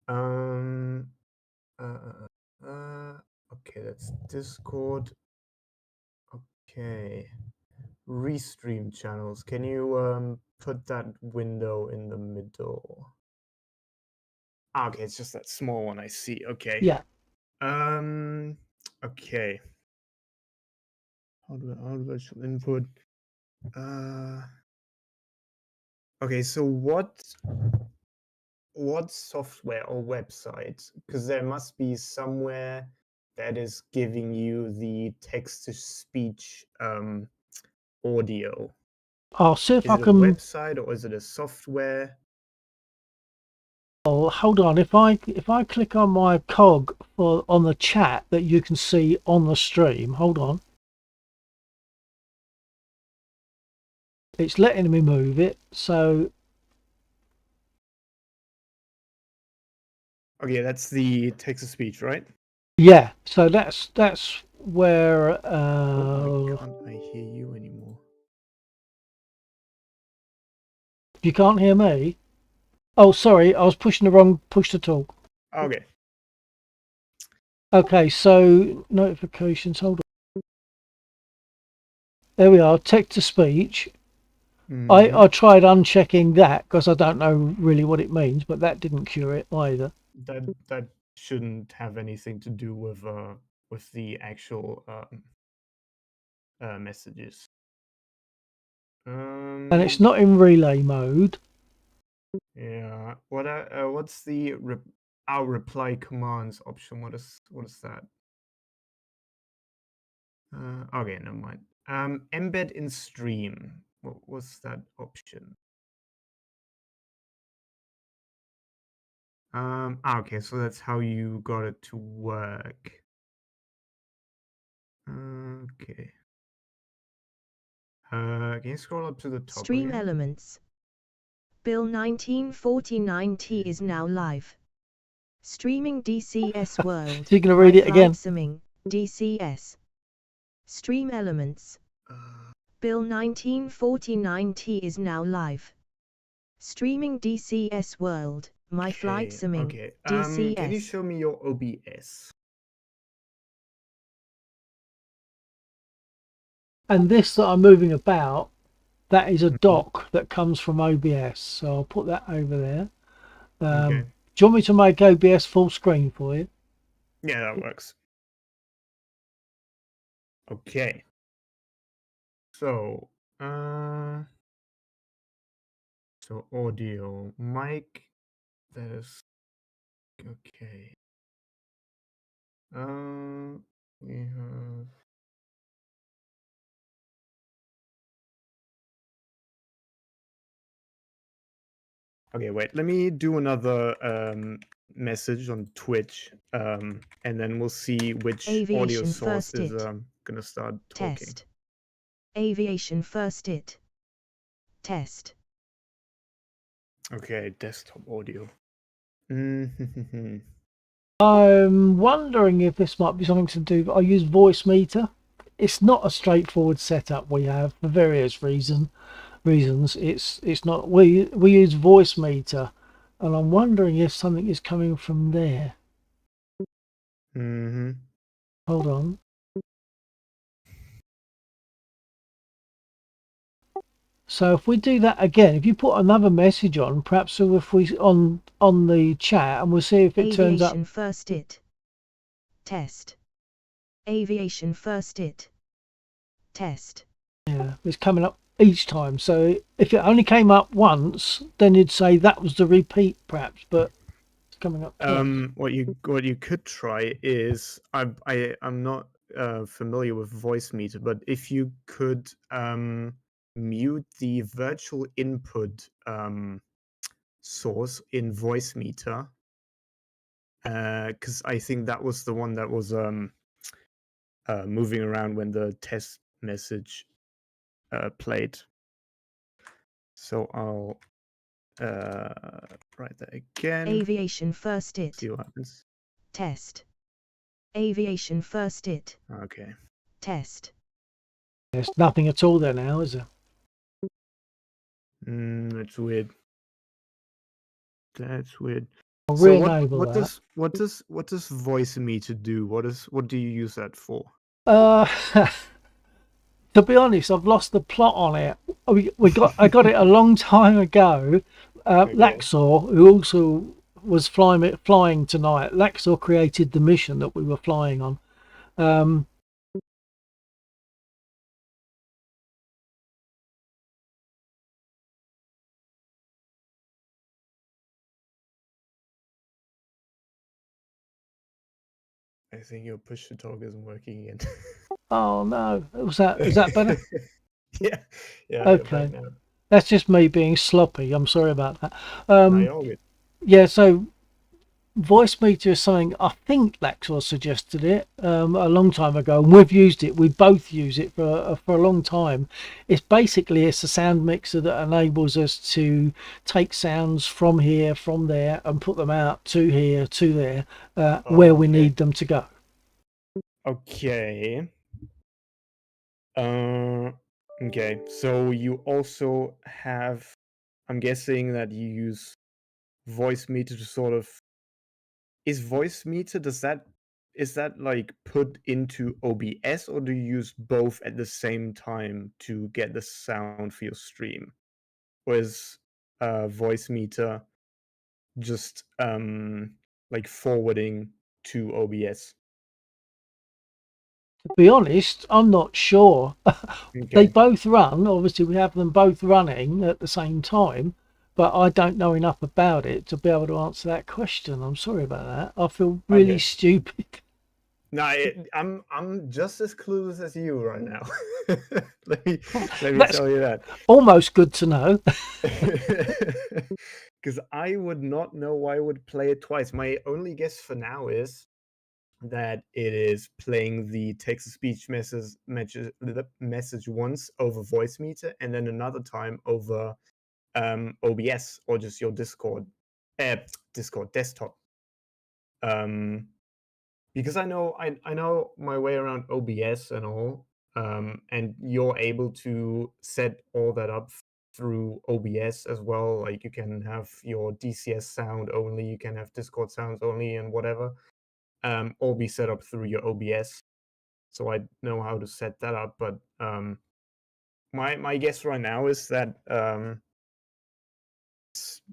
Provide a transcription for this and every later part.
Um. Okay, that's Discord. Okay. Restream channels. Can you put that window in the middle? Ah, okay, it's just that small one. I see. Okay. Yeah. Okay. How do virtual input? Okay, so what software or website? Because there must be somewhere that is giving you the text-to-speech audio. I'll see if Is I it a can. website or is it a software? Oh, hold on. If I click on my cog on the chat that you can see on the stream, hold on. It's letting me move it, so Okay, that's the text-to-speech, right? yeah. So that's where. Oh, why can't I hear you anymore? You can't hear me. Oh, sorry. I was pushing the wrong push to talk. Okay. Okay, so notifications. Hold on. There we are. Text to speech. I tried unchecking that because I don't know really what it means, but that didn't cure it either. That shouldn't have anything to do with the actual messages. And it's not in relay mode. Yeah. What's the our reply commands option? What is that? Okay, never mind. Embed in stream. What was that option? Okay, so that's how you got it to work. Okay. Can you scroll up to the top Stream again? elements. Bill 1949T is now live. Streaming DCS World. So you're going to read it again. Simming, DCS. Stream elements. Bill 1949T is now live. Streaming DCS World. My flight simming. Okay. DCS. Can you show me your OBS? And this that I'm moving about, that is a dock that comes from OBS. So I'll put that over there. Okay. Do you want me to make OBS full screen for you? Yeah, that works. Okay. So, so audio, mic, that is okay. We have. Okay, wait. Let me do another message on Twitch, and then we'll see which audio Aviation source first is it. gonna start talking. Test. Aviation first it. Test. Okay, desktop audio. I'm wondering if this might be something to do. I use voice meter. It's not a straightforward setup we have for various reasons. It's not. We use voice meter, and I'm wondering if something is coming from there. Hold on. So if we do that again, if you put another message on, perhaps if we on the chat, and we'll see if it turns up. Aviation first it. Test. Aviation first it. Test. Yeah, it's coming up each time. So if it only came up once, then you'd say that was the repeat, perhaps. But it's coming up twice. What you could try is I'm not familiar with voice meter, but if you could mute the virtual input source in voice meter, because I think that was the one that was moving around when the test message played. So I'll write that again. Aviation first it. See what happens. Test. Aviation first it. Okay. Test. There's nothing at all there now, is there? That's weird. That's weird. I'll So re-enable what that. does voice meter do? What do you use that for? Uh, to be honest, I've lost the plot on it. I got it a long time ago. Okay. Laxor, who also was flying tonight, Laxor created the mission that we were flying on. Um, I think your push to talk isn't working again. oh no, is that better? Yeah, yeah, you're back Okay, now. that's just me being sloppy. I'm sorry about that. No, you're all good. Yeah, so voice meter is something I think Laxor suggested it a long time ago, and we've used it. We both use it for a long time. It's a sound mixer that enables us to take sounds from here, from there, and put them out to here, to there, where Oh, we okay. need them to go. Okay. Uh, okay. So you also have, I'm guessing that you use voice meter to sort of, is voice meter, is that like put into OBS, or do you use both at the same time to get the sound for your stream? Or is voice meter just like forwarding to OBS? To be honest, I'm not sure. They Okay. both run. Obviously, we have them both running at the same time, but I don't know enough about it to be able to answer that question. I'm sorry about that. I feel really Okay. stupid. No, I'm just as clueless as you right now. let me let me That's tell you that. almost good to know. Because I would not know why I would play it twice. My only guess for now is that it is playing the text-to-speech message once over voice meter, and then another time over OBS or just your Discord desktop. Um, because I know my way around OBS and all, and you're able to set all that up through OBS as well. Like you can have your DCS sound only, you can have Discord sounds only, and whatever. All be set up through your OBS. So I know how to set that up. But my guess right now is that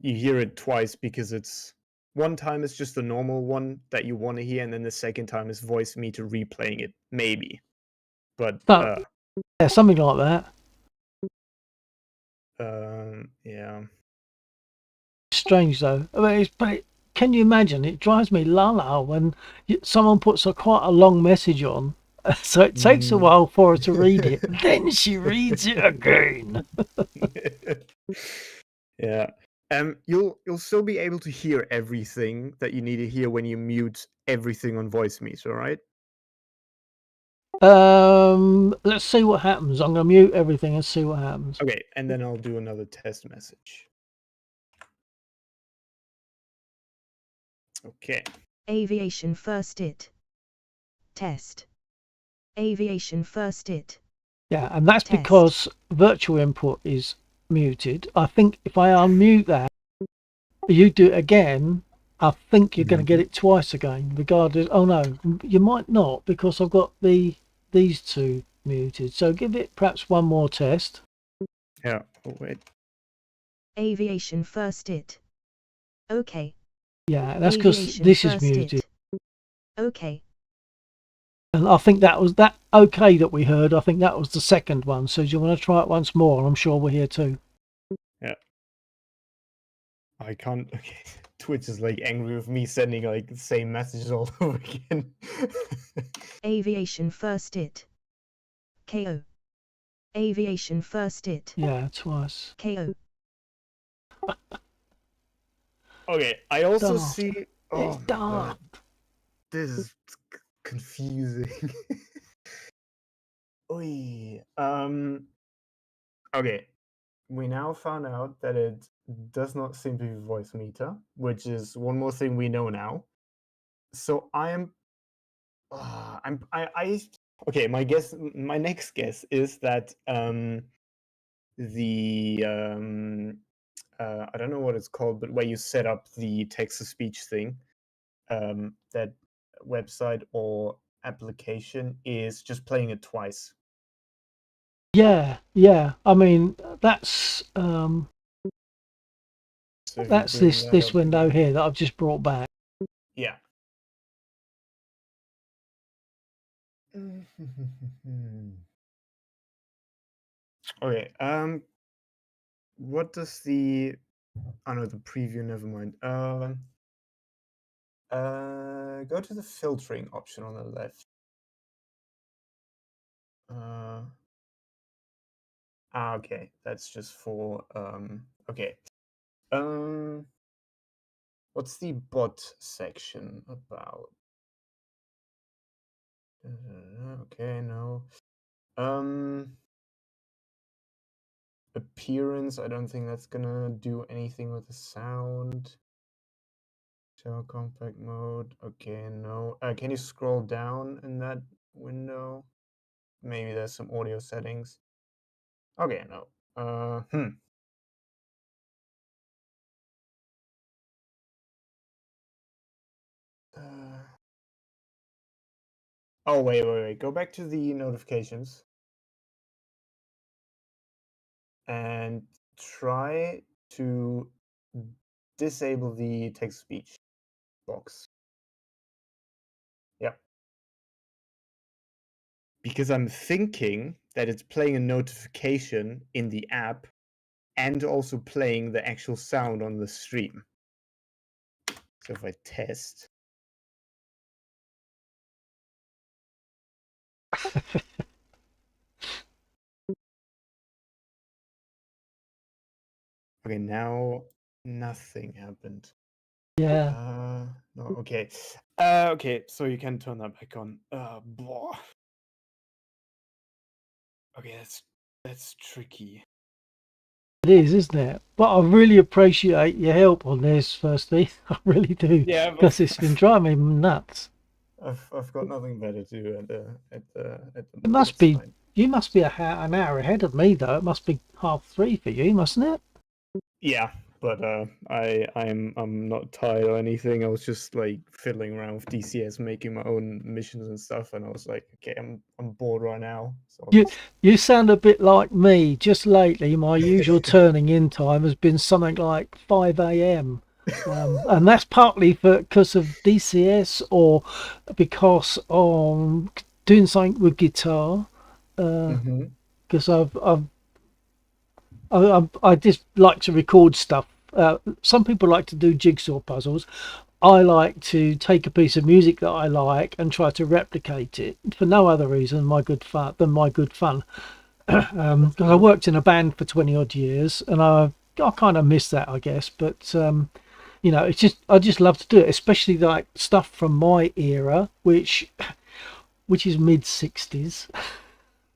you hear it twice because it's one time is just the normal one that you want to hear, and then the second time is voice meter replaying it, maybe. But So, yeah, something like that. yeah. Strange though. I mean, can you imagine? It drives me la la when someone puts quite a long message on, so it takes a Mm. while for her to read it. Then she reads it again. Yeah. You'll still be able to hear everything that you need to hear when you mute everything on voice meter, right? Let's see what happens. I'm gonna mute everything and see what happens. Okay, and then I'll do another test message. Okay. Aviation first it. Test. Aviation first it. Yeah, and that's Test. because virtual input is muted. I think if I unmute that, you do it again, I think you're going to get it twice again, regardless. Oh no, you might not because I've got these two muted. So give it perhaps one more test. Yeah. Oh, wait. Aviation first it. Okay. Yeah, that's because Aviation this is first muted. it. Okay. And I think that was that okay that we heard. I think that was the second one. So do you want to try it once more? I'm sure we're here too. Yeah. I can't. Okay. Twitch is like angry with me sending like the same messages all over again. Aviation first it. KO. Aviation first it. Yeah, twice. KO. Okay. I also Daft. see. It's Oh my god. daft. This is confusing. Oy. Okay. We now found out that it does not seem to be voice meter, which is one more thing we know now. So I okay. My next guess is that the I don't know what it's called, but where you set up the text-to-speech thing, that website or application is just playing it twice. Yeah. I mean, that's So if you that's bring that this up window again. here that I've just brought back. Yeah. Okay. What does the? Oh no, the preview. Never mind. Go to the filtering option on the left. Okay. That's just for Okay. What's the bot section about? Okay, no. Appearance. I don't think that's gonna do anything with the sound. Show compact mode. Okay, no. Can you scroll down in that window? Maybe there's some audio settings. Okay, no. Oh, wait. Go back to the notifications and try to disable the text-to-speech box. Yep. Because I'm thinking that it's playing a notification in the app and also playing the actual sound on the stream. So if I test. Okay, now nothing happened. Yeah. No, okay. Okay, so you can turn that back on. Blah. Okay, that's tricky. It is, isn't it? But I really appreciate your help on this, firstly. I really do. Yeah, Because it's been driving me nuts. I've got nothing better to do at the It moment. must It's be, fine. you must be an hour ahead of me, though. It must be 3:30 for you, mustn't it? Yeah, but I'm not tired or anything. I was just like fiddling around with DCS, making my own missions and stuff, and I was like, okay, I'm bored right now. So You sound a bit like me. Just lately, my usual turning in time has been something like 5 a.m. And that's partly because of DCS or because doing something with guitar. Because I just like to record stuff. Some people like to do jigsaw puzzles. I like to take a piece of music that I like and try to replicate it for no other reason than my good fun. Because I worked in a band for 20 odd years, and I kind of miss that, I guess. But it's just I just love to do it, especially like stuff from my era, which is mid 60s.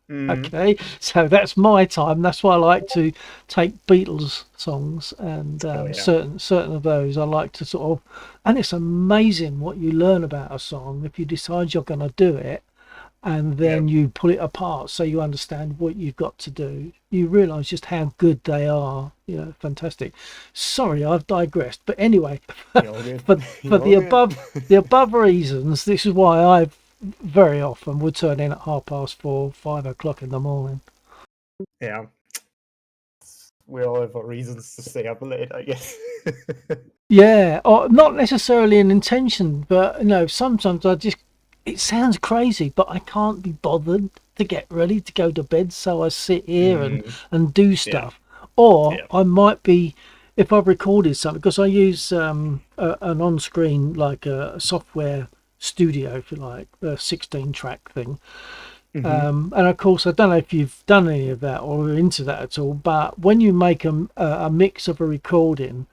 Okay, so that's my time. That's why I like to take Beatles songs and yeah. certain of those I like to sort of. And it's amazing what you learn about a song if you decide you're going to do it, and then you pull it apart so you understand what you've got to do. You realise just how good they are. Fantastic. Sorry, I've digressed. But anyway, for the above reasons, this is why I've very often would turn in at 4:30, 5 o'clock in the morning. Yeah. We all have our reasons to stay up late, I guess. Yeah, or not necessarily an intention, but sometimes it sounds crazy, but I can't be bothered to get ready to go to bed, so I sit here and do stuff. Or I might be, if I've recorded something, because I use an on-screen, like a software studio, if you like, a 16-track thing. And of course, I don't know if you've done any of that or are into that at all, but when you make a mix of a recording,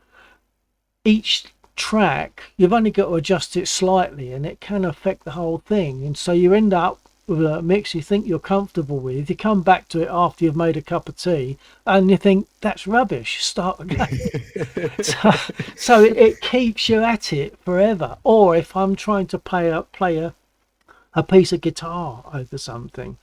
each track you've only got to adjust it slightly and it can affect the whole thing, and so you end up with a mix you think you're comfortable with. You come back to it after you've made a cup of tea and you think that's rubbish, start again. so it keeps you at it forever. Or if I'm trying to play a piece of guitar over something,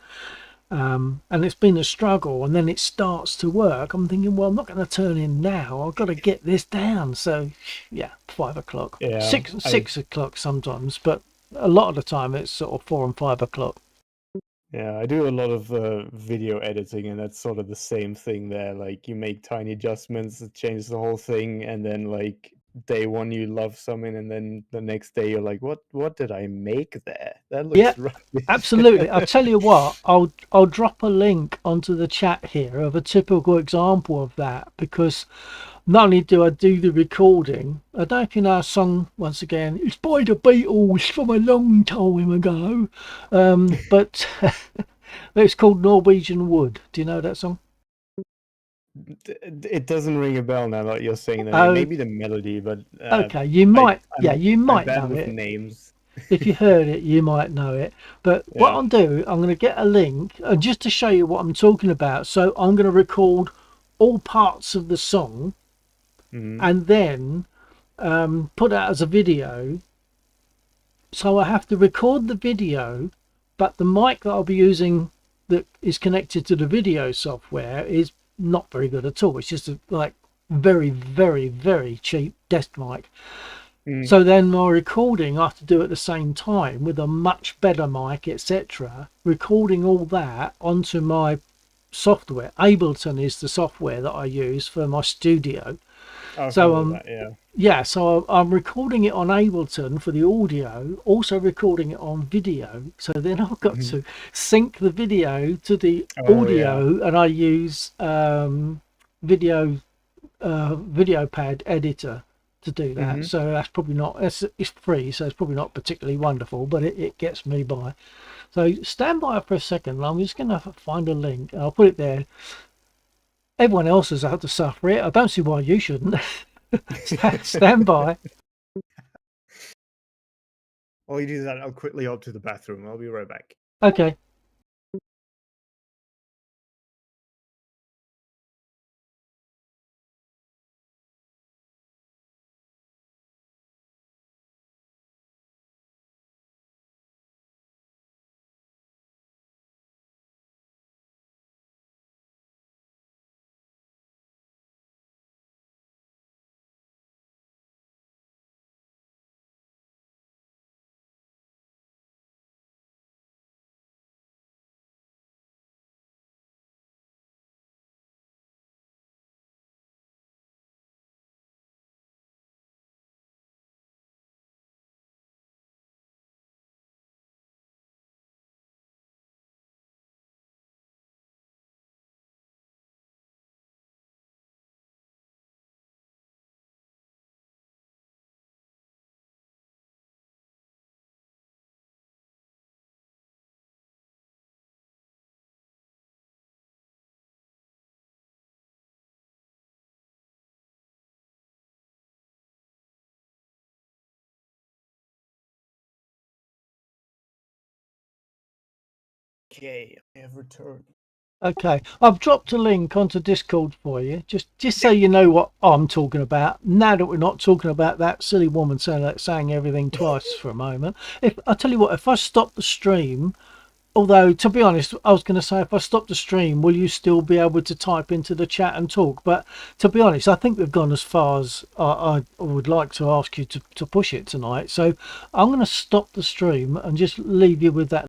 and it's been a struggle, and then it starts to work. I'm thinking, well, I'm not going to turn in now. I've got to get this down. So yeah, 5 o'clock, Yeah, six o'clock sometimes, but a lot of the time it's sort of 4 and 5 o'clock. I do a lot of video editing, and that's sort of the same thing there. Like, you make tiny adjustments, it changes the whole thing, and then like day one you love something, and then the next day you're like, what did I make there? That looks Yeah, rubbish. absolutely. I'll tell you what, I'll drop a link onto the chat here of a typical example of that, because not only do I do the recording, I don't know if you know a song, once again, it's by the Beatles from a long time ago, but it's called Norwegian Wood. Do you know that song? It doesn't ring a bell now that you're saying that. Oh, Maybe the melody, but okay, you might, yeah, you I'm might bad know with it. names. If you heard it, you might know it. But what Yeah. I'll do, I'm going to get a link just to show you what I'm talking about. So I'm going to record all parts of the song Mhm. and then put that as a video. So I have to record the video, but the mic that I'll be using that is connected to the video software is not very good at all. It's just a like very, very, very cheap desk mic. So then my recording I have to do at the same time with a much better mic, etc. Recording all that onto my software. Ableton is the software that I use for my studio. I've So heard of that, yeah. yeah, so I'm recording it on Ableton for the audio, also recording it on video. So then I've got to sync the video to the audio, and I use video pad editor to do that. So that's probably not, it's free, so it's probably not particularly wonderful, but it gets me by. So stand by for a second. I'm just going to find a link. I'll put it there. Everyone else has had to suffer it. I don't see why you shouldn't. Stand by. While you do that, I'll quickly hop to the bathroom. I'll be right back. Okay. Okay, I have returned. Okay, I've dropped a link onto Discord for you, just so you know what I'm talking about. Now that we're not talking about that silly woman saying everything twice for a moment. If I tell you what, if I stop the stream, although to be honest, I was going to say if I stop the stream, will you still be able to type into the chat and talk? But to be honest, I think we've gone as far as I would like to ask you to push it tonight. So I'm going to stop the stream and just leave you with that